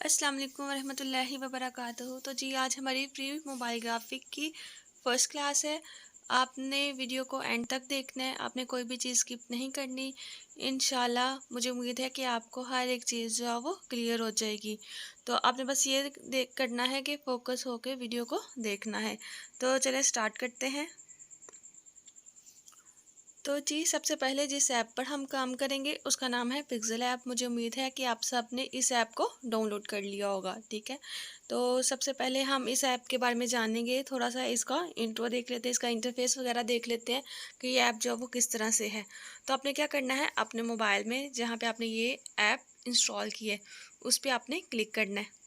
अस्सलाम वालेकुम रहमतुल्लाहि व बरकातहू। तो जी आज हमारी प्री मोबाइल ग्राफिक की फ़र्स्ट क्लास है। आपने वीडियो को एंड तक देखना है, आपने कोई भी चीज़ स्किप नहीं करनी। इंशाल्लाह मुझे उम्मीद है कि आपको हर एक चीज़ जो है वो क्लियर हो जाएगी। तो आपने बस ये देख करना है कि फ़ोकस होकर वीडियो को देखना है। तो चलिए स्टार्ट करते हैं। तो जी सबसे पहले जिस ऐप पर हम काम करेंगे उसका नाम है पिक्सेल ऐप। मुझे उम्मीद है कि आप सब ने इस ऐप को डाउनलोड कर लिया होगा, ठीक है। तो सबसे पहले हम इस ऐप के बारे में जानेंगे, थोड़ा सा इसका इंट्रो देख लेते हैं, इसका इंटरफेस वगैरह देख लेते हैं कि ये ऐप जो है वो किस तरह से है। तो आपने क्या करना है, अपने मोबाइल में जहाँ पर आपने ये ऐप इंस्टॉल की है उस पर आपने क्लिक करना है।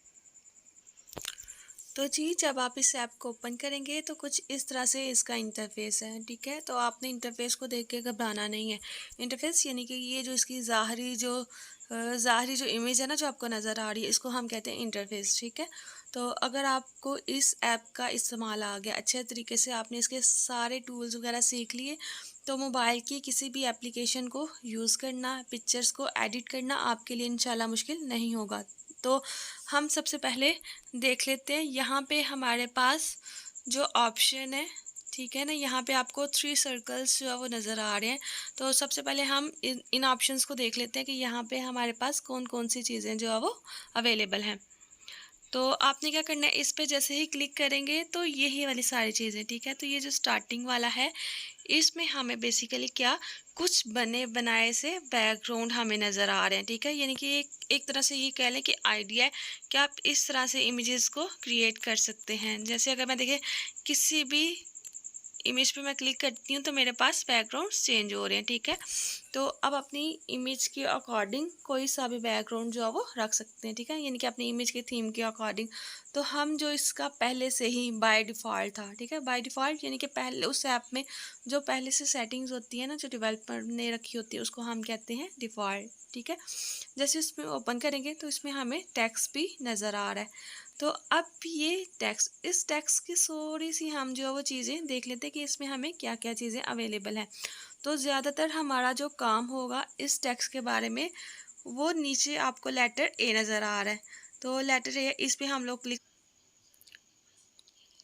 तो जी जब आप इस ऐप को ओपन करेंगे तो कुछ इस तरह से इसका इंटरफेस है, ठीक है। तो आपने इंटरफेस को देख के घबराना नहीं है। इंटरफेस यानी कि ये जो इसकी ज़ाहरी जो इमेज है ना, जो आपको नज़र आ रही है, इसको हम कहते हैं इंटरफेस, ठीक है। तो अगर आपको इस ऐप का इस्तेमाल आ गया अच्छे तरीके से, आपने इसके सारे टूल्स वगैरह सीख लिए, तो मोबाइल की किसी भी एप्लीकेशन को यूज़ करना, पिक्चर्स को एडिट करना आपके लिए इंशाल्लाह मुश्किल नहीं होगा। तो हम सबसे पहले देख लेते हैं, यहाँ पे हमारे पास जो ऑप्शन है, ठीक है ना, यहाँ पे आपको 3 सर्कल्स जो है वो नज़र आ रहे हैं। तो सबसे पहले हम इन ऑप्शंस को देख लेते हैं कि यहाँ पे हमारे पास कौन कौन सी चीज़ें जो है वो अवेलेबल हैं। तो आपने क्या करना है, इस पे जैसे ही क्लिक करेंगे तो यही वाली सारी चीज़ें, ठीक है। तो ये जो स्टार्टिंग वाला है, इसमें हमें बेसिकली क्या, कुछ बने बनाए से बैकग्राउंड हमें नज़र आ रहे हैं, ठीक है। यानी कि एक तरह से ये कह लें कि आइडिया है कि आप इस तरह से इमेजेस को क्रिएट कर सकते हैं। जैसे अगर मैं देखें किसी भी इमेज पे मैं क्लिक करती हूँ तो मेरे पास बैकग्राउंड चेंज हो रहे हैं, ठीक है। तो अब अपनी इमेज के अकॉर्डिंग कोई सा भी बैकग्राउंड जो है वो रख सकते हैं, ठीक है। यानी कि अपनी इमेज के थीम के अकॉर्डिंग। तो हम जो इसका पहले से ही बाय डिफ़ॉल्ट था, ठीक है। बाय डिफ़ॉल्ट यानी कि पहले उस ऐप में जो पहले से सेटिंग्स होती है ना, जो डेवलपर ने रखी होती है, उसको हम कहते हैं डिफ़ॉल्ट, ठीक है। जैसे इसमें ओपन करेंगे तो इसमें हमें टेक्स्ट भी नज़र आ रहा है। तो अब ये टेक्स्ट, इस टेक्स्ट की थोड़ी सी हम जो है वो चीज़ें देख लेते हैं कि इसमें हमें क्या क्या चीज़ें अवेलेबल हैं। तो ज़्यादातर हमारा जो काम होगा इस टेक्स्ट के बारे में, वो नीचे आपको लेटर ए नज़र आ रहा है। तो लेटर ए, इस पे हम लोग क्लिक,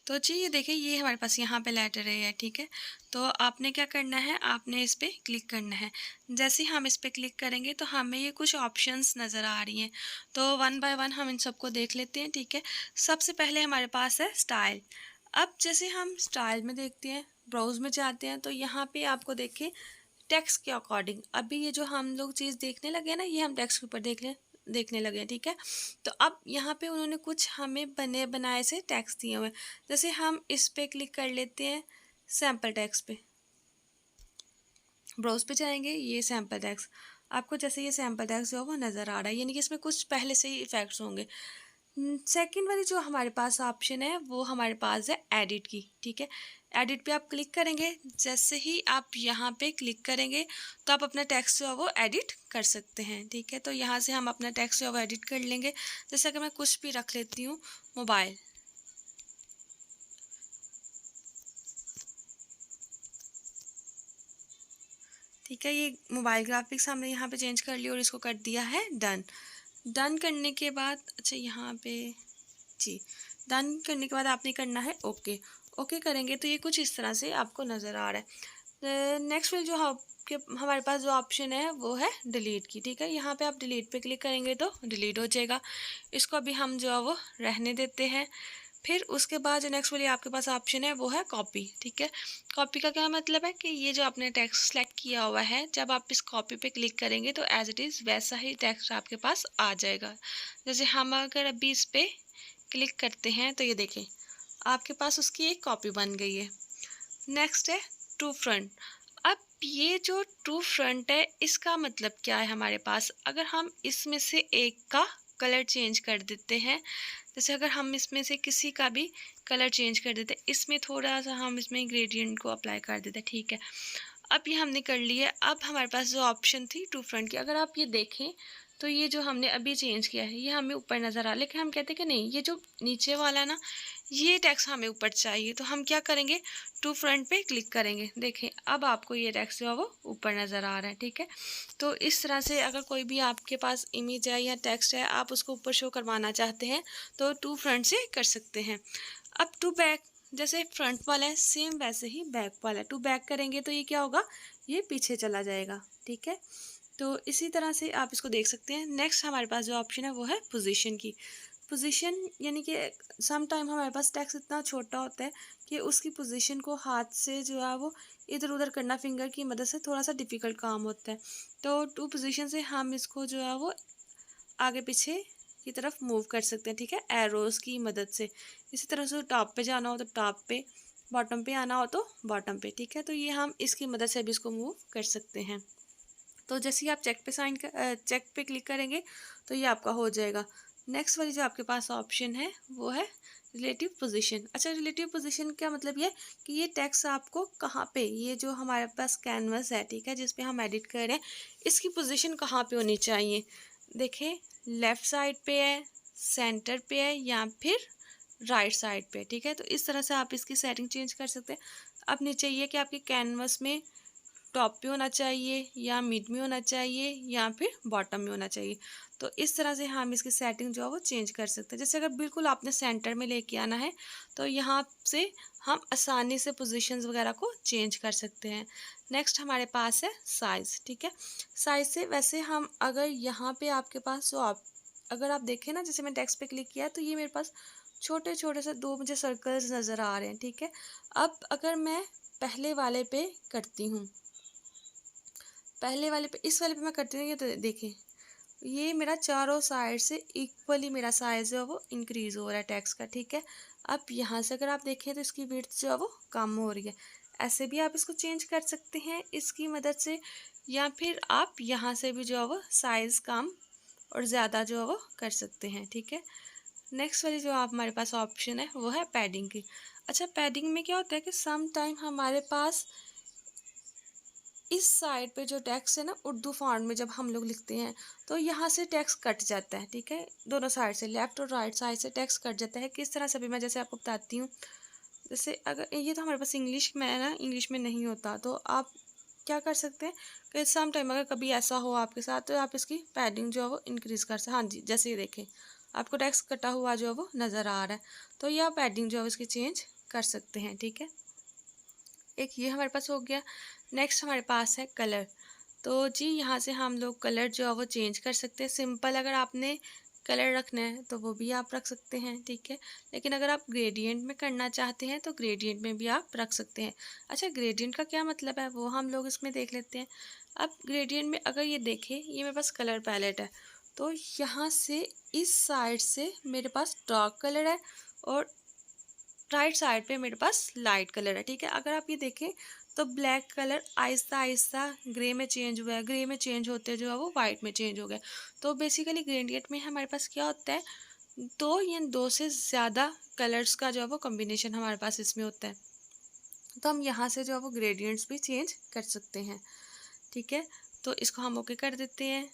तो जी ये देखिए ये हमारे पास यहाँ पे लेटर है, ठीक है। तो आपने क्या करना है, आपने इस पर क्लिक करना है। जैसे ही हम इस पर क्लिक करेंगे तो हमें ये कुछ ऑप्शंस नज़र आ रही हैं। तो वन बाय वन हम इन सबको देख लेते हैं, ठीक है। सबसे पहले हमारे पास है स्टाइल। अब जैसे हम स्टाइल में देखते हैं, ब्राउज़ में जाते हैं, तो यहाँ पे आपको देखिए टेक्स्ट के अकॉर्डिंग, अभी ये जो हम लोग चीज़ देखने लगे हैं ना, ये हम टेक्स्ट के ऊपर देखने लगे हैं, ठीक है। तो अब यहाँ पे उन्होंने कुछ हमें बने बनाए से टेक्स्ट दिए हुए हैं। जैसे हम इस पे क्लिक कर लेते हैं, सैम्पल टेक्स्ट पे, ब्राउज़ पे जाएंगे, ये सैम्पल टेक्स्ट, आपको जैसे ये सैम्पल टेक्स्ट जो है वो नज़र आ रहा है, यानी कि इसमें कुछ पहले से ही इफ़ेक्ट्स होंगे। सेकंड वाली जो हमारे पास ऑप्शन है वो हमारे पास है एडिट की, ठीक है। एडिट पे आप क्लिक करेंगे, जैसे ही आप यहाँ पे क्लिक करेंगे तो आप अपना टेक्स्ट जो है वो एडिट कर सकते हैं, ठीक है। तो यहाँ से हम अपना टेक्स्ट जो है वो एडिट कर लेंगे। जैसे अगर मैं कुछ भी रख लेती हूँ, मोबाइल, ठीक है, ये मोबाइल ग्राफिक्स हमने यहाँ पे चेंज कर लिया और इसको कर दिया है डन। डन करने के बाद, अच्छा यहाँ पे जी, डन करने के बाद आपने करना है ओके। ओके करेंगे तो ये कुछ इस तरह से आपको नज़र आ रहा है। नेक्स्ट फिर जो आपके हमारे पास जो ऑप्शन है वो है डिलीट की, ठीक है। यहाँ पे आप डिलीट पे क्लिक करेंगे तो डिलीट हो जाएगा। इसको अभी हम जो है वो रहने देते हैं। फिर उसके बाद जो नेक्स्ट वाली आपके पास ऑप्शन है वो है कॉपी, ठीक है। कॉपी का क्या मतलब है कि ये जो आपने टेक्स्ट सेलेक्ट किया हुआ है, जब आप इस कॉपी पे क्लिक करेंगे तो एज इट इज़ वैसा ही टेक्स्ट आपके पास आ जाएगा। जैसे हम अगर अभी इस पर क्लिक करते हैं तो ये देखें आपके पास उसकी एक कॉपी बन गई है। नेक्स्ट है टू फ्रंट। अब ये जो टू फ्रंट है, इसका मतलब क्या है हमारे पास, अगर हम इसमें से एक का कलर चेंज कर देते हैं, जैसे अगर हम इसमें से किसी का भी कलर चेंज कर देते हैं, इसमें थोड़ा सा हम इसमें ग्रेडियंट को अप्लाई कर देते हैं, ठीक है। अब ये हमने कर लिया। अब हमारे पास जो ऑप्शन थी टू फ्रंट की, अगर आप ये देखें तो ये जो हमने अभी चेंज किया है ये हमें ऊपर नज़र आ रहा है, लेकिन हम कहते हैं कि नहीं, ये जो नीचे वाला है ना, ये टेक्स्ट हमें ऊपर चाहिए। तो हम क्या करेंगे, टू फ्रंट पे क्लिक करेंगे। देखें अब आपको ये टेक्स्ट जो है वो ऊपर नज़र आ रहा है, ठीक है। तो इस तरह से अगर कोई भी आपके पास इमेज है या टेक्स्ट है, आप उसको ऊपर शो करवाना चाहते हैं तो टू फ्रंट से कर सकते हैं। अब टू बैक, जैसे फ्रंट वाला है सेम वैसे ही बैक वाला है। टू बैक करेंगे तो ये क्या होगा, ये पीछे चला जाएगा, ठीक है। तो इसी तरह से आप इसको देख सकते हैं। नेक्स्ट हमारे पास जो ऑप्शन है वो है पोजीशन की। पोजीशन यानी कि सम टाइम हमारे पास टेक्स्ट इतना छोटा होता है कि उसकी पोजीशन को हाथ से जो है वो इधर उधर करना फिंगर की मदद से थोड़ा सा डिफ़िकल्ट काम होता है। तो टू पोजीशन से हम इसको जो है वो आगे पीछे की तरफ मूव कर सकते हैं, ठीक है, एरोज़ की मदद से। इसी तरह से टॉप पे जाना हो तो टॉप पे, बॉटम पे आना हो तो बॉटम पे, ठीक है। तो ये हम इसकी मदद से भी इसको मूव कर सकते हैं। तो जैसे ही आप चेक पे क्लिक करेंगे तो ये आपका हो जाएगा। नेक्स्ट वाली जो आपके पास ऑप्शन है वो है रिलेटिव पोजीशन। अच्छा, रिलेटिव पोजीशन का मतलब ये कि ये टेक्स्ट आपको कहाँ पे, ये जो हमारे पास कैनवस है, ठीक है, जिस पे हम एडिट कर रहे हैं, इसकी पोजीशन कहाँ पे होनी चाहिए। देखें, लेफ़्ट साइड पे है, सेंटर पे है या फिर राइट साइड पे, ठीक है। तो इस तरह से आप इसकी सेटिंग चेंज कर सकते हैं। अब नीचे ये कि आपके कैनवस में टॉप पे होना चाहिए या मिड में होना चाहिए या फिर बॉटम में होना चाहिए। तो इस तरह से हम इसकी सेटिंग जो है वो चेंज कर सकते हैं। जैसे अगर बिल्कुल आपने सेंटर में लेके आना है तो यहाँ से हम आसानी से पोजीशंस वगैरह को चेंज कर सकते हैं। नेक्स्ट हमारे पास है साइज़, ठीक है। साइज़ से वैसे हम अगर यहाँ पे आपके पास जो आप अगर आप देखें ना, जैसे मैंने टेक्स्ट पे क्लिक किया तो ये मेरे पास छोटे छोटे से दो मुझे सर्कल्स नज़र आ रहे हैं, ठीक है। अब अगर मैं पहले वाले पे करती हूँ, पहले वाले पे, इस वाले पे मैं करती हूँ, ये तो देखें, ये मेरा चारों साइड से इक्वली मेरा साइज जो है वो इंक्रीज़ हो रहा है टेक्स्ट का, ठीक है। अब यहाँ से अगर आप देखें तो इसकी विड्थ जो है वो कम हो रही है। ऐसे भी आप इसको चेंज कर सकते हैं इसकी मदद से, या फिर आप यहाँ से भी जो है वो साइज़ कम और ज़्यादा जो है वो कर सकते हैं, ठीक है। नेक्स्ट वाली जो आप हमारे पास ऑप्शन है वो है पैडिंग की। अच्छा, पैडिंग में क्या होता है कि सम टाइम हमारे पास इस साइड पे जो टेक्स्ट है ना, उर्दू फॉन्ट में जब हम लोग लिखते हैं तो यहाँ से टेक्स्ट कट जाता है, ठीक है। दोनों साइड से, लेफ़्ट और राइट साइड से टेक्स्ट कट जाता है। किस तरह से भी मैं जैसे आपको बताती हूँ। जैसे अगर ये तो हमारे पास इंग्लिश में है ना, इंग्लिश में नहीं होता, तो आप क्या कर सकते हैं कि सम टाइम अगर कभी ऐसा हो आपके साथ तो आप इसकी पैडिंग जो है वो इंक्रीज़ कर सकते हैं। हाँ जी, जैसे ये देखें, आपको टेक्स्ट कटा हुआ जो है वो नज़र आ रहा है, तो ये आप पैडिंग जो है इसकी चेंज कर सकते हैं, ठीक है। एक ये हमारे पास हो गया। नेक्स्ट हमारे पास है कलर। तो जी यहाँ से हम लोग कलर जो है वो चेंज कर सकते हैं। सिंपल अगर आपने कलर रखना है तो वो भी आप रख सकते हैं, ठीक है। लेकिन अगर आप ग्रेडियंट में करना चाहते हैं तो ग्रेडियंट में भी आप रख सकते हैं। अच्छा, ग्रेडियंट का क्या मतलब है वो हम लोग इसमें देख लेते हैं। अब ग्रेडियंट में अगर ये देखें, ये मेरे पास कलर पैलेट है, तो यहाँ से इस साइड से मेरे पास डार्क कलर है और राइट साइड पे मेरे पास लाइट कलर है, ठीक है। अगर आप ये देखें तो black colour Aahista Aahista grey में चेंज हुआ है, ग्रे में चेंज होते जो है वो वाइट में चेंज हो गया। तो बेसिकली ग्रेडियंट में हमारे पास क्या होता है, दो या दो से ज़्यादा कलर्स का जो है वो कॉम्बिनेशन हमारे पास इसमें होता है। तो हम यहाँ से जो है वो ग्रेडियंट्स भी चेंज कर सकते हैं, ठीक है। तो इसको हम ओके कर देते हैं।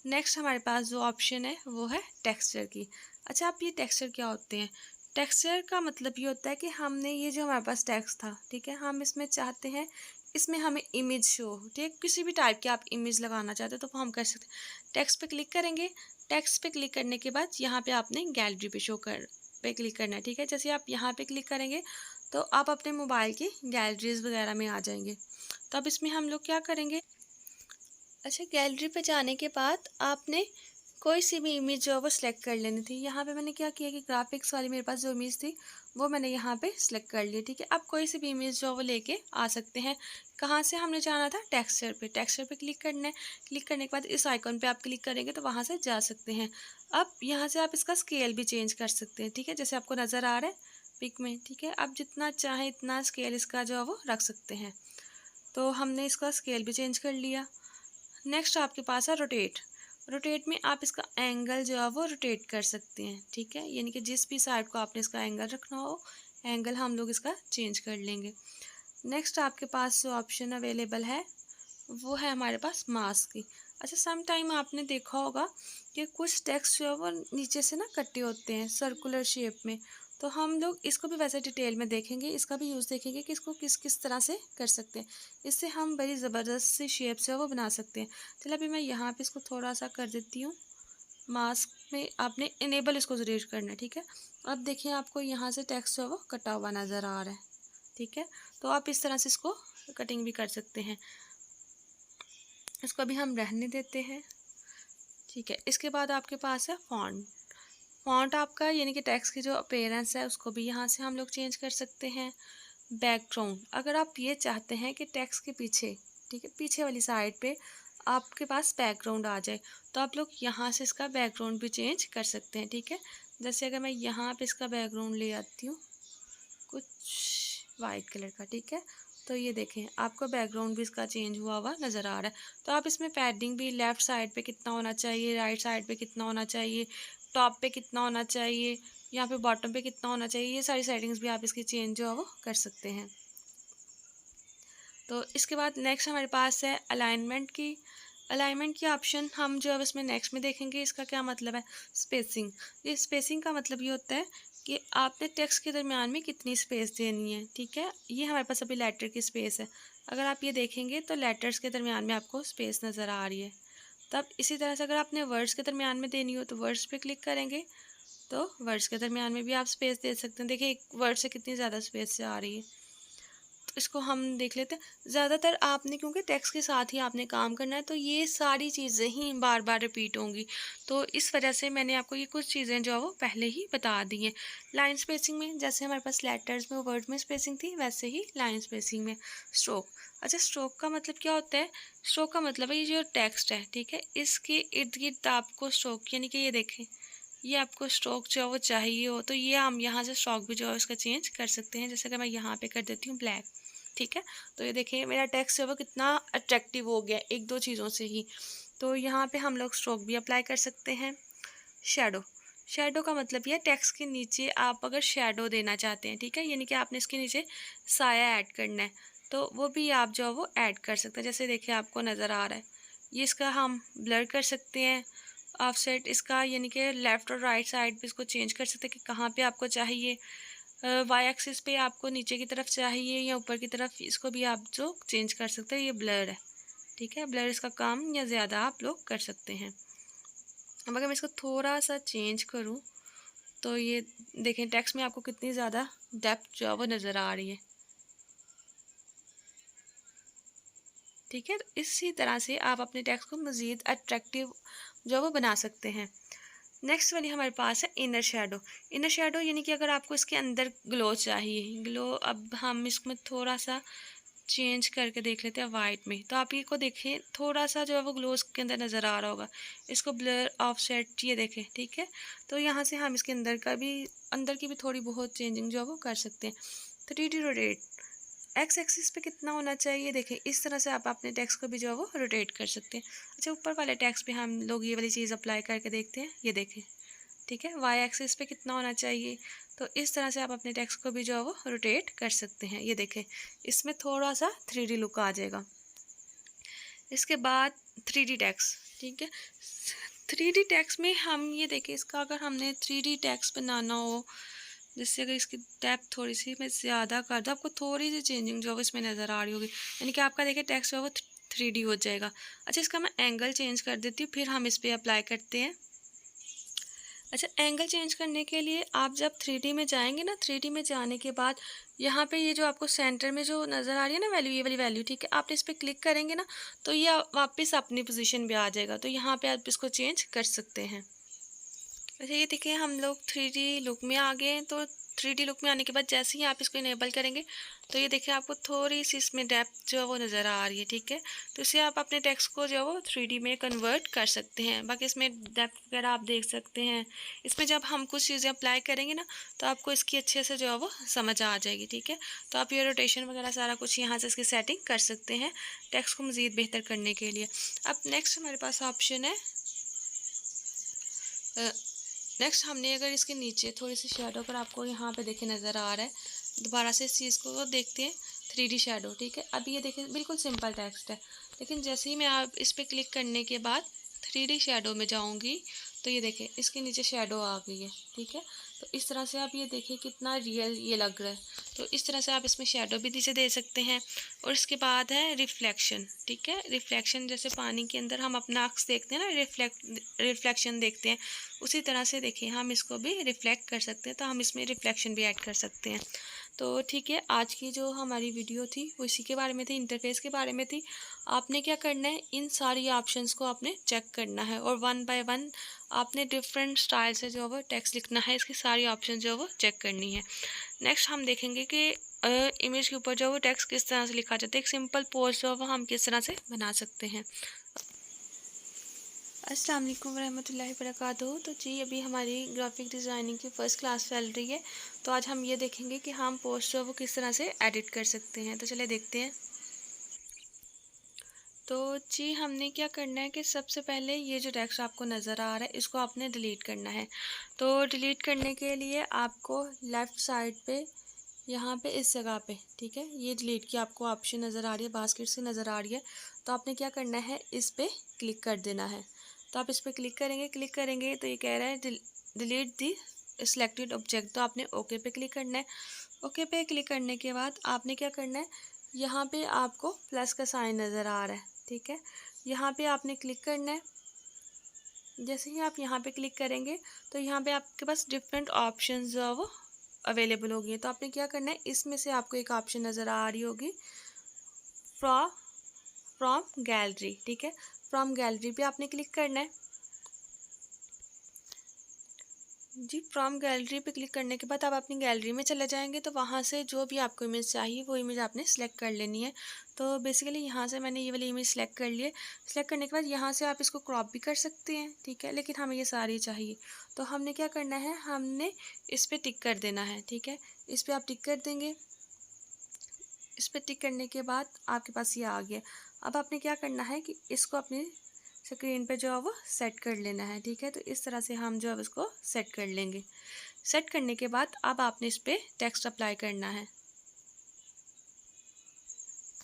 नेक्स्ट हमारे पास जो ऑप्शन है वो है टेक्सचर की। अच्छा, आप ये टेक्सचर क्या होते हैं। टेक्सचर का मतलब ये होता है कि हमने ये जो हमारे पास टेक्स्ट था, ठीक है, हम इसमें चाहते हैं इसमें हमें इमेज शो, ठीक है, किसी भी टाइप की आप इमेज लगाना चाहते हो तो वो हम कर सकते हैं। टेक्स्ट पे क्लिक करेंगे, टेक्स्ट पे क्लिक करने के बाद यहाँ पे आपने गैलरी पे शो कर पे क्लिक करना है, ठीक है। जैसे आप यहाँ पे क्लिक करेंगे तो आप अपने मोबाइल की गैलरीज वगैरह में आ जाएंगे। तो अब इसमें हम लोग क्या करेंगे। अच्छा, गैलरी पे जाने के बाद आपने कोई सी भी इमेज जो है वो सिलेक्ट कर लेनी थी। यहाँ पे मैंने क्या किया कि ग्राफिक्स वाली मेरे पास जो इमेज थी वो मैंने यहाँ पे सिलेक्ट कर ली, ठीक है। आप कोई सी भी इमेज जो है वो लेके आ सकते हैं। कहाँ से हमने जाना था, टेक्सचर पे। टेक्सचर पे क्लिक करना है। क्लिक करने के बाद इस आइकॉन पे आप क्लिक करेंगे तो वहाँ से जा सकते हैं। अब यहाँ से आप इसका स्केल भी चेंज कर सकते हैं, ठीक है, जैसे आपको नज़र आ रहा है पिक में, ठीक है। आप जितना चाहें इतना स्केल इसका जो है वो रख सकते हैं। तो हमने इसका स्केल भी चेंज कर लिया। नेक्स्ट आपके पास है रोटेट। रोटेट में आप इसका एंगल जो है वो रोटेट कर सकते हैं, ठीक है, यानी कि जिस भी साइड को आपने इसका एंगल रखना हो, एंगल हम लोग इसका चेंज कर लेंगे। नेक्स्ट आपके पास जो ऑप्शन अवेलेबल है वो है हमारे पास मास्क की। अच्छा, सम टाइम आपने देखा होगा कि कुछ टेक्स्ट जो है वो नीचे से ना कटे होते हैं सर्कुलर शेप में। तो हम लोग इसको भी वैसे डिटेल में देखेंगे, इसका भी यूज़ देखेंगे कि इसको किस किस तरह से कर सकते हैं। इससे हम बड़ी ज़बरदस्त सी शेप जो है वो बना सकते हैं। चलो अभी मैं यहाँ पे इसको थोड़ा सा कर देती हूँ। मास्क में आपने इनेबल इसको ज़रूर करना है, ठीक है। अब देखिए आपको यहाँ से टेक्स्ट जो है वो कटा हुआ नज़र आ रहा है, ठीक है। तो आप इस तरह से इसको कटिंग भी कर सकते हैं। इसको अभी हम रहने देते हैं, ठीक है। इसके बाद आपके पास है फॉन्ट। फॉन्ट आपका यानी कि टेक्स्ट की जो अपीयरेंस है उसको भी यहाँ से हम लोग चेंज कर सकते हैं। बैकग्राउंड, अगर आप ये चाहते हैं कि टेक्स्ट के पीछे, ठीक है, पीछे वाली साइड पे आपके पास बैकग्राउंड आ जाए, तो आप लोग यहाँ से इसका बैकग्राउंड भी चेंज कर सकते हैं, ठीक है। जैसे अगर मैं यहाँ पे इसका बैकग्राउंड ले आती हूँ कुछ वाइट कलर का, ठीक है। तो ये देखें आपको बैकग्राउंड भी इसका चेंज हुआ हुआ नज़र आ रहा है। तो आप इसमें पैडिंग भी लेफ़्ट साइड पे कितना होना चाहिए, राइट साइड पे कितना होना चाहिए, टॉप पे कितना होना चाहिए, यहाँ पे बॉटम पे कितना होना चाहिए, ये सारी सेटिंग्स भी आप इसकी चेंज जो है वो कर सकते हैं। तो इसके बाद नेक्स्ट हमारे पास है अलाइनमेंट की ऑप्शन हम जो है इसमें नेक्स्ट में देखेंगे। इसका क्या मतलब है, स्पेसिंग। ये स्पेसिंग का मतलब ये होता है कि आपने टेक्स्ट के दरमियान में कितनी स्पेस देनी है, ठीक है। ये हमारे पास अभी लेटर की स्पेस है। अगर आप ये देखेंगे तो लेटर्स के दरमियान में आपको स्पेस नज़र आ रही है। तब इसी तरह से अगर आपने वर्ड्स के दरमियान में देनी हो तो वर्ड्स पे क्लिक करेंगे, तो वर्ड्स के दरमियान में भी आप स्पेस दे सकते हैं। देखिए एक वर्ड से कितनी ज़्यादा स्पेस से आ रही है। इसको हम देख लेते हैं। ज़्यादातर आपने क्योंकि टेक्स्ट के साथ ही आपने काम करना है, तो ये सारी चीज़ें ही बार बार रिपीट होंगी। तो इस वजह से मैंने आपको ये कुछ चीज़ें जो है वो पहले ही बता दी हैं। लाइन स्पेसिंग में जैसे हमारे पास लेटर्स में वर्ड में स्पेसिंग थी, वैसे ही लाइन स्पेसिंग में स्ट्रोक। अच्छा, स्ट्रोक का मतलब क्या होता है, स्ट्रोक का मतलब है ये जो टेक्स्ट है, ठीक है, इसके इर्द गिर्द आपको स्ट्रोक यानी कि ये देखें, ये आपको स्ट्रोक जो है वो चाहिए हो तो ये हम यहाँ से स्ट्रोक भी जो है उसका चेंज कर सकते हैं। जैसे कि मैं यहाँ पे कर देती हूँ ब्लैक, ठीक है। तो ये देखिए मेरा टेक्स्ट जो है वो कितना अट्रैक्टिव हो गया एक दो चीज़ों से ही। तो यहाँ पे हम लोग स्ट्रोक भी अप्लाई कर सकते हैं। शेडो, शेडो का मतलब ये टेक्स्ट के नीचे आप अगर शेडो देना चाहते हैं, ठीक है, यानी कि आपने इसके नीचे साया ऐड करना है, तो वो भी आप जो है वो ऐड कर सकते हैं। जैसे देखिए आपको नज़र आ रहा है, ये इसका हम ब्लर कर सकते हैं। ऑफसेट इसका यानी कि लेफ़्ट और राइट साइड पे इसको चेंज कर सकते हैं कि कहाँ पे आपको चाहिए। वाई एक्सिस पे आपको नीचे की तरफ चाहिए या ऊपर की तरफ, इसको भी आप जो चेंज कर सकते हैं। ये ब्लर है, ठीक है, ब्लर इसका कम या ज़्यादा आप लोग कर सकते हैं। अब अगर मैं इसको थोड़ा सा चेंज करूँ तो ये देखें टेक्स्ट में आपको कितनी ज़्यादा डेप्थ जो है वो नज़र आ रही है, ठीक है। तो इसी तरह से आप अपने टेक्स्ट को मज़ीद अट्रैक्टिव जो है वो बना सकते हैं। नेक्स्ट वाली हमारे पास है इनर शेडो। इनर शेडो यानी कि अगर आपको इसके अंदर ग्लो चाहिए, ग्लो, अब हम इसमें थोड़ा सा चेंज करके देख लेते हैं वाइट में। तो आप ये को देखें थोड़ा सा जो है वो ग्लो के अंदर नज़र आ रहा होगा। इसको ब्लर ऑफसेट ये देखें, ठीक है। तो यहाँ से हम इसके अंदर की भी थोड़ी बहुत चेंजिंग जो है वो कर सकते हैं। 3D रोटेट, एक्स एक्सिस पे कितना होना चाहिए, देखें इस तरह से आप अपने टेक्स्ट को भी जो है वो रोटेट कर सकते हैं। अच्छा, ऊपर वाले टेक्स्ट पे हम लोग ये वाली चीज़ अप्लाई करके देखते हैं, ये देखें, ठीक है, वाई एक्सिस पे कितना होना चाहिए। तो इस तरह से आप अपने टेक्स्ट को भी जो है वो रोटेट कर सकते हैं। ये देखें इसमें थोड़ा सा 3D लुक आ जाएगा। इसके बाद 3D टेक्स्ट, ठीक है। 3D टेक्स्ट में हम ये देखें, इसका अगर हमने 3D टेक्स्ट बनाना हो, जिससे अगर इसकी डेप्थ थोड़ी सी मैं ज़्यादा कर दूँ, आपको थोड़ी सी चेंजिंग जो है इसमें नज़र आ रही होगी, यानी कि आपका देखिए टेक्स्ट जो है वो 3D हो जाएगा। अच्छा, इसका मैं एंगल चेंज कर देती हूँ, फिर हम इस पर अप्लाई करते हैं। अच्छा, एंगल चेंज करने के लिए आप जब 3D में जाएंगे ना, 3D में जाने के बाद यहाँ पे ये जो आपको सेंटर में जो नज़र आ रही है ना वैल्यू, ये वाली वैल्यू, ठीक है, आप इस पर क्लिक करेंगे ना तो ये वापस अपनी पोजीशन पे आ जाएगा। तो यहाँ पे आप इसको चेंज कर सकते हैं। अच्छा, ये देखिए हम लोग 3D लुक में आ गए हैं। तो 3D लुक में आने के बाद जैसे ही आप इसको इनेबल करेंगे तो ये देखिए आपको थोड़ी सी इसमें डेप्थ जो है वो नज़र आ रही है, ठीक है। तो इससे आप अपने टेक्स्ट को जो है वो 3D में कन्वर्ट कर सकते हैं। बाकी इसमें डेप्थ वगैरह आप देख सकते हैं। इसमें जब हम कुछ चीज़ें अप्लाई करेंगे ना तो आपको इसकी अच्छे से जो है वो समझ आ जाएगी, ठीक है। तो आप ये रोटेशन वगैरह सारा कुछ यहाँ से इसकी सेटिंग कर सकते हैं टेक्स्ट को मज़ीद बेहतर करने के लिए। अब नेक्स्ट हमारे पास ऑप्शन है, नेक्स्ट हमने अगर इसके नीचे थोड़ी सी शेडो पर आपको यहाँ पे देखे नज़र आ रहा है, दोबारा से इस चीज़ को देखते हैं। 3D शैडो, ठीक है। अब ये देखिए बिल्कुल सिंपल टेक्स्ट है, लेकिन जैसे ही मैं आप इस पर क्लिक करने के बाद 3D शैडो में जाऊंगी तो ये देखिए इसके नीचे शैडो आ गई है, ठीक है। तो इस तरह से आप ये देखिए कितना रियल ये लग रहा है। तो इस तरह से आप इसमें शैडो भी नीचे दे सकते हैं। और इसके बाद है रिफ्लेक्शन, ठीक है। रिफ्लेक्शन जैसे पानी के अंदर हम अपना अक्स देखते हैं ना, रिफ्लेक्शन देखते हैं, उसी तरह से देखिए हम इसको भी रिफ्लेक्ट कर सकते हैं। तो हम इसमें रिफ्लेक्शन भी ऐड कर सकते हैं। तो ठीक है, आज की जो हमारी वीडियो थी वो इसी के बारे में थी, इंटरफेस के बारे में थी। आपने क्या करना है, इन सारी ऑप्शंस को आपने चेक करना है और वन बाय वन आपने डिफरेंट स्टाइल से जो है वो टेक्स्ट लिखना है। इसकी सारी ऑप्शन जो है वो चेक करनी है। नेक्स्ट हम देखेंगे कि इमेज के ऊपर जो है वो टेक्स्ट किस तरह से लिखा जाता है, एक सिंपल पोस्ट जो है वो हम किस तरह से बना सकते हैं। अस्सलाम वालेकुम वरहमतुल्लाहि वबरकातुहू। तो जी अभी हमारी ग्राफिक डिज़ाइनिंग की फ़र्स्ट क्लास चल रही है। तो आज हम ये देखेंगे कि हम पोस्ट जो है वो किस तरह से एडिट कर सकते हैं। तो चलिए देखते हैं। तो जी हमने क्या करना है कि सबसे पहले ये जो टेक्स्ट आपको नज़र आ रहा है इसको आपने डिलीट करना है। तो डिलीट करने के लिए आपको लेफ़्ट साइड पे यहाँ पे इस जगह पे, ठीक है, ये डिलीट की आपको ऑप्शन नज़र आ रही है, बास्केट से नज़र आ रही है। तो आपने क्या करना है, इस पर क्लिक कर देना है। तो आप इस पर क्लिक करेंगे तो ये कह रहा है डिलीट दी सिलेक्टेड ऑब्जेक्ट। तो आपने ओके पे क्लिक करना है। ओके पे क्लिक करने के बाद आपने क्या करना है, यहाँ पे आपको प्लस का साइन नज़र आ रहा है, ठीक है। यहाँ पे आपने क्लिक करना है। जैसे ही आप यहाँ पे क्लिक करेंगे तो यहाँ पे आपके पास डिफरेंट ऑप्शंस जो है वो अवेलेबल होगी। तो आपने क्या करना है, इसमें से आपको एक ऑप्शन नज़र आ रही होगी फ्रॉम गैलरी, ठीक है। फ्रॉम गैलरी पे आपने क्लिक करना है। जी फ्रॉम गैलरी पे क्लिक करने के बाद आप अपनी गैलरी में चले जाएंगे। तो वहाँ से जो भी आपको इमेज चाहिए वो इमेज आपने सेलेक्ट कर लेनी है। तो बेसिकली यहाँ से मैंने ये वाली इमेज सेलेक्ट कर ली है। सेलेक्ट करने के बाद यहाँ से आप इसको क्रॉप भी कर सकते हैं, ठीक है, लेकिन हमें ये सारी चाहिए। तो हमने क्या करना है, हमने इस पर टिक कर देना है, ठीक है। इस पर आप टिक कर देंगे। इस पर टिक करने के बाद आपके पास ये आ गया। अब आपने क्या करना है कि इसको अपनी स्क्रीन पे जो है वो सेट कर लेना है, ठीक है। तो इस तरह से हम जो है उसको सेट कर लेंगे। सेट करने के बाद अब आपने इस पर टेक्स्ट अप्लाई करना है।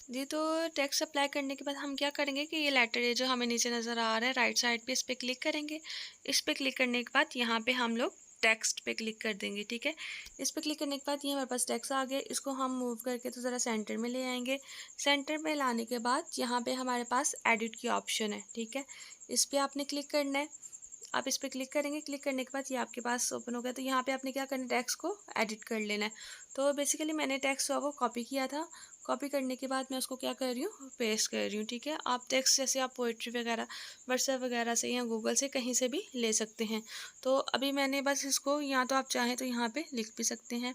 जी तो टेक्स्ट अप्लाई करने के बाद हम क्या करेंगे कि ये लेटर ये जो हमें नीचे नज़र आ रहा है राइट साइड पे, इस पर क्लिक करेंगे। इस पर क्लिक करने के बाद यहाँ पे हम लोग टेक्स्ट पे क्लिक कर देंगे, ठीक है। इस पर क्लिक करने के बाद ये हमारे पास टेक्स्ट आ गया। इसको हम मूव करके तो ज़रा सेंटर में ले आएंगे। सेंटर में लाने के बाद यहाँ पे हमारे पास एडिट की ऑप्शन है, ठीक है। इस पर आपने क्लिक करना है। आप इस पर क्लिक करेंगे। क्लिक करने के बाद ये आपके पास ओपन हो गया। तो यहाँ पे आपने क्या करना है, टेक्स्ट को एडिट कर लेना है। तो बेसिकली मैंने टेक्स्ट वो कॉपी किया था। कॉपी करने के बाद मैं उसको क्या कर रही हूँ, पेस्ट कर रही हूँ, ठीक है। आप टेक्स्ट जैसे आप पोइट्री वगैरह व्हाट्सएप वगैरह से या गूगल से कहीं से भी ले सकते हैं। तो अभी मैंने बस इसको, यहाँ तो आप चाहें तो यहाँ पे लिख भी सकते हैं।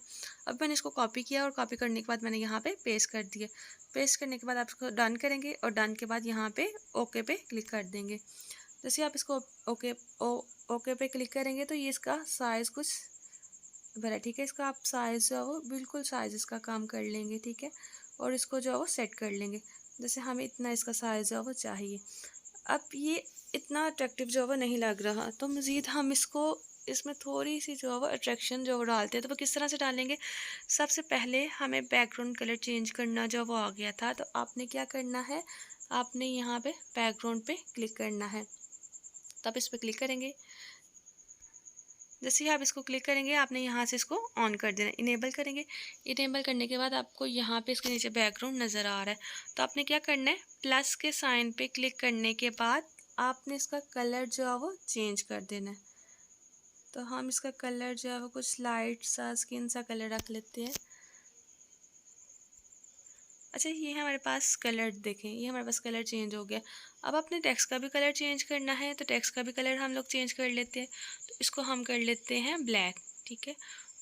अब मैंने इसको कॉपी किया और कॉपी करने के बाद मैंने यहाँ पे पेस्ट कर दिया। पेस्ट करने के बाद आप इसको डन करेंगे और डन के बाद यहाँ पे ओके पे क्लिक कर देंगे। जैसे आप इसको ओके ओके पे क्लिक करेंगे तो ये इसका साइज़ कुछ बड़ा, ठीक है। इसका आप साइज़ जो है वो बिल्कुल साइज़ इसका काम कर लेंगे, ठीक है। और इसको जो है वो सेट कर लेंगे। जैसे हमें इतना इसका साइज़ जो है वो चाहिए। अब ये इतना अट्रैक्टिव जो है वो नहीं लग रहा, तो मज़ीद हम इसको इसमें थोड़ी सी जो है वो अट्रैक्शन जो डालते हैं। तो वो किस तरह से डालेंगे, सबसे पहले हमें बैकग्राउंड कलर चेंज करना जो वो आ गया था। तो आपने क्या करना है, आपने यहाँ पे बैकग्राउंड पे क्लिक करना है। तो आप इस पर क्लिक करेंगे। जैसे ही आप इसको क्लिक करेंगे आपने यहाँ से इसको ऑन कर देना, इनेबल करेंगे। इनेबल करने के बाद आपको यहाँ पे इसके नीचे बैकग्राउंड नज़र आ रहा है। तो आपने क्या करना है, प्लस के साइन पे क्लिक करने के बाद आपने इसका कलर जो है वो चेंज कर देना है। तो हम इसका कलर जो है वो कुछ लाइट सा स्किन सा कलर रख लेते हैं। अच्छा ये हमारे पास कलर देखें, ये हमारे पास कलर चेंज हो गया। अब अपने टेक्स्ट का भी कलर चेंज करना है। तो टेक्स्ट का भी कलर हम लोग चेंज कर लेते हैं। तो इसको हम कर लेते हैं ब्लैक, ठीक है।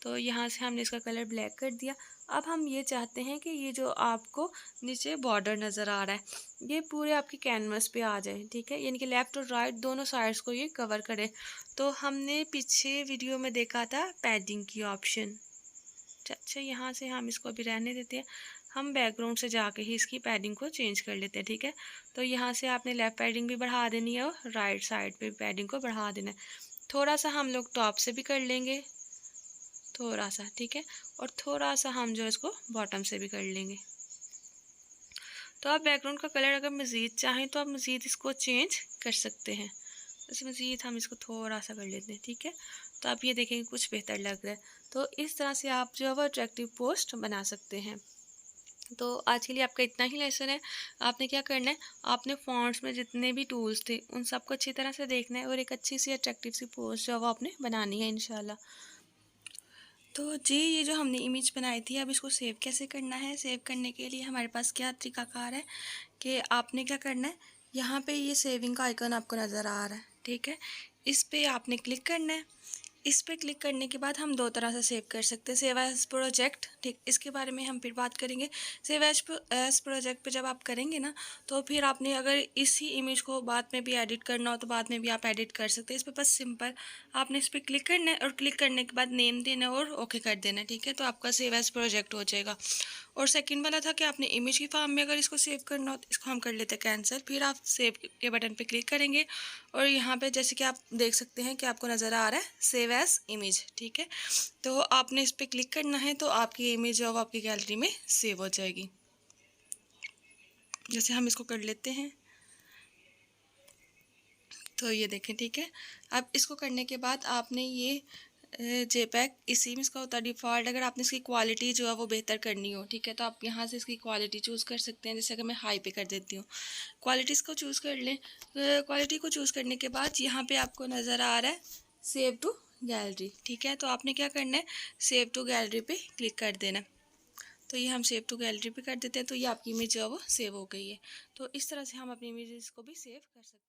तो यहाँ से हमने इसका कलर ब्लैक कर दिया। अब हम ये चाहते हैं कि ये जो आपको नीचे बॉर्डर नज़र आ रहा है ये पूरे आपकी कैनवस पे आ जाए, ठीक है, यानी कि लेफ़्ट और राइट दोनों साइड्स को ये कवर करे। तो हमने पीछे वीडियो में देखा था पैडिंग की ऑप्शन। अच्छा यहाँ से हम इसको अभी रहने देते हैं। हम बैकग्राउंड से जाके ही इसकी पैडिंग को चेंज कर लेते हैं, ठीक है। तो यहाँ से आपने लेफ़्ट पैडिंग भी बढ़ा देनी है और राइट साइड पे पैडिंग को बढ़ा देना है। थोड़ा सा हम लोग टॉप से भी कर लेंगे, थोड़ा सा, ठीक है। और थोड़ा सा हम जो इसको बॉटम से भी कर लेंगे। तो आप बैकग्राउंड का कलर अगर मज़ीद चाहें तो आप मज़ीद इसको चेंज कर सकते हैं। बस मज़ीद हम इसको थोड़ा सा कर लेते हैं, ठीक है। तो आप ये देखेंगे कुछ बेहतर लग रहा है। तो इस तरह से आप जो है वो अट्रैक्टिव पोस्ट बना सकते हैं। तो आज के लिए आपका इतना ही लेसन है। आपने क्या करना है, आपने फ़ॉन्ट्स में जितने भी टूल्स थे उन सबको अच्छी तरह से देखना है और एक अच्छी सी अट्रैक्टिव सी पोस्ट जो है वो आपने बनानी है इंशाल्लाह। तो जी, ये जो हमने इमेज बनाई थी, अब इसको सेव कैसे करना है। सेव करने के लिए हमारे पास क्या तरीकाकार है कि आपने क्या करना है, यहाँ पे ये सेविंग का आइकन आपको नज़र आ रहा है, ठीक है। इस पे आपने क्लिक करना है। इस पे क्लिक करने के बाद हम दो तरह से सेव कर सकते हैं, सेव एज प्रोजेक्ट, ठीक। इसके बारे में हम फिर बात करेंगे। सेव एज प्रोजेक्ट पे जब आप करेंगे ना, तो फिर आपने अगर इसी इमेज को बाद में भी एडिट करना हो तो बाद में भी आप एडिट कर सकते हैं। इस पर बस सिंपल आपने इस पर क्लिक करना है और क्लिक करने के बाद नेम देना है और ओके कर देना है, ठीक है। तो आपका सेव एज प्रोजेक्ट हो जाएगा। और सेकंड वाला था कि आपने इमेज की फॉर्म में अगर इसको सेव करना हो तो इसको हम कर लेते हैं कैंसिल। फिर आप सेव के बटन पे क्लिक करेंगे और यहाँ पे जैसे कि आप देख सकते हैं कि आपको नज़र आ रहा है सेव एज इमेज, ठीक है। तो आपने इस पर क्लिक करना है तो आपकी इमेज जो है आपकी गैलरी में सेव हो जाएगी। जैसे हम इसको कर लेते हैं, तो ये देखें, ठीक है। अब इसको करने के बाद आपने ये जेपैक इसी में इसका होता है डिफ़ॉल्ट। अगर आपने इसकी क्वालिटी जो है वो बेहतर करनी हो, ठीक है, तो आप यहाँ से इसकी क्वालिटी चूज़ कर सकते हैं। जैसे अगर मैं हाई पे कर देती हूँ, क्वालिटीज़ को चूज़ कर लें। क्वालिटी को चूज़ करने के बाद यहाँ पे आपको नज़र आ रहा है सेव टू गैलरी, ठीक है। तो आपने क्या करना है, सेव टू गैलरी पे क्लिक कर देना। तो ये हम सेव टू गैलरी पे कर देते हैं, तो ये आपकी इमेज जो है वो सेव हो गई है। तो इस तरह से हम अपनी इमेजेस को भी सेव कर सकते हैं।